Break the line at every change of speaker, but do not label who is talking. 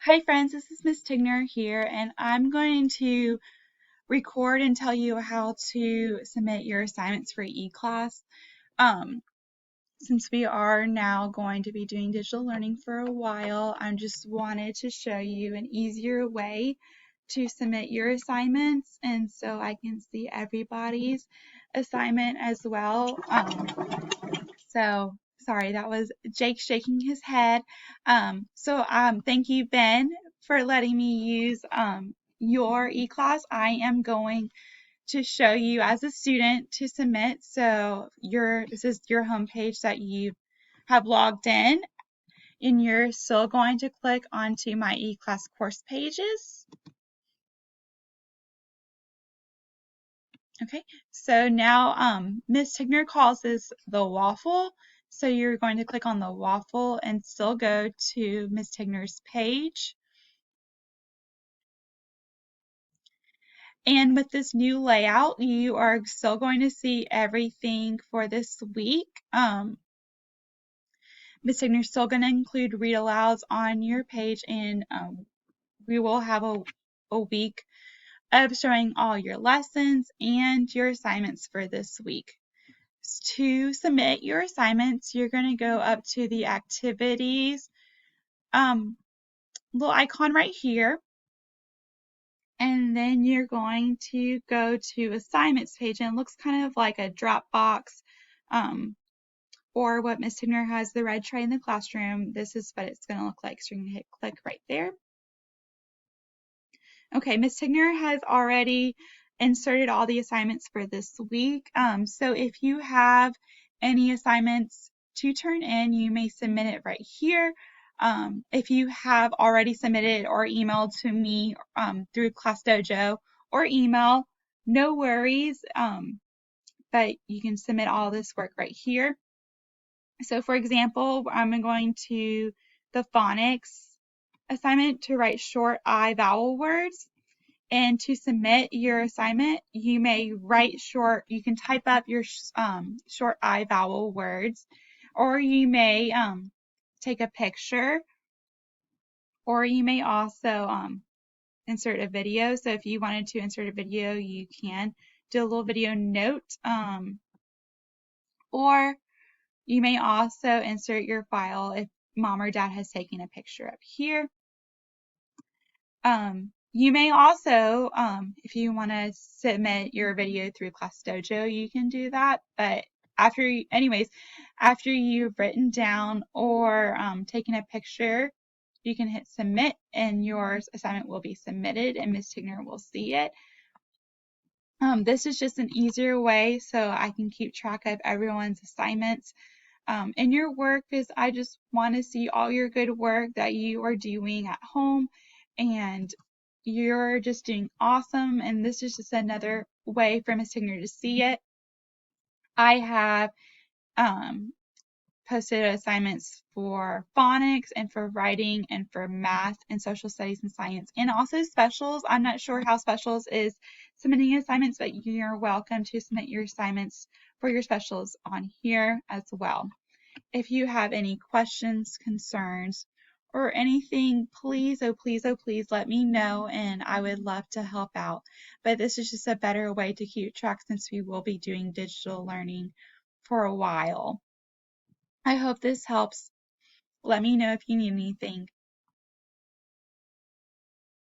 Hi friends, this is Miss Tigner here, and I'm going to record and tell you how to submit your assignments for eClass. Um, since we are now going to be doing digital learning for a while, I just wanted to show you an easier way to submit your assignments, and so I can see everybody's assignment as well. So sorry, that was Jake shaking his head. Thank you, Ben, for letting me use your eClass. I am going to show you as a student to submit. So this is your homepage that you have logged in, and you're still going to click onto my eClass course pages. Okay, so now Miss Tigner calls this the waffle. So you're going to click on the waffle and still go to Miss Tigner's page. And with this new layout, you are still going to see everything for this week. Miss Tigner's still going to include read alouds on your page, and we will have a week of showing all your lessons and your assignments for this week. To submit your assignments, you're going to go up to the activities little icon right here, and then you're going to go to assignments page, and it looks kind of like a Dropbox or what Miss Tigner has, the red tray in the classroom. This is what it's going to look like. So you're going to hit click right there. Okay, Miss Tigner has already inserted all the assignments for this week. So if you have any assignments to turn in, you may submit it right here. If you have already submitted or emailed to me through Class Dojo or email, no worries, but you can submit all this work right here. So for example, I'm going to the phonics assignment to write short I vowel words. And to submit your assignment, you may you can type up your short I vowel words, or you may take a picture, or you may also insert a video. So if you wanted to insert a video, you can do a little video note, or you may also insert your file if mom or dad has taken a picture up here. You may also, if you want to submit your video through Class Dojo, you can do that. But after you've written down or taken a picture, you can hit submit, and your assignment will be submitted, and Ms. Tigner will see it. This is just an easier way so I can keep track of everyone's assignments. And your work is, I just want to see all your good work that you are doing at home, and you're just doing awesome. And this is just another way for Ms. Tigner to see it. I have posted assignments for phonics and for writing and for math and social studies and science, and also specials. I'm not sure how specials is submitting assignments, but you're welcome to submit your assignments for your specials on here as well. If you have any questions, concerns, or anything, please, oh please, oh please let me know, and I would love to help out. But this is just a better way to keep track since we will be doing digital learning for a while. I hope this helps. Let me know if you need anything.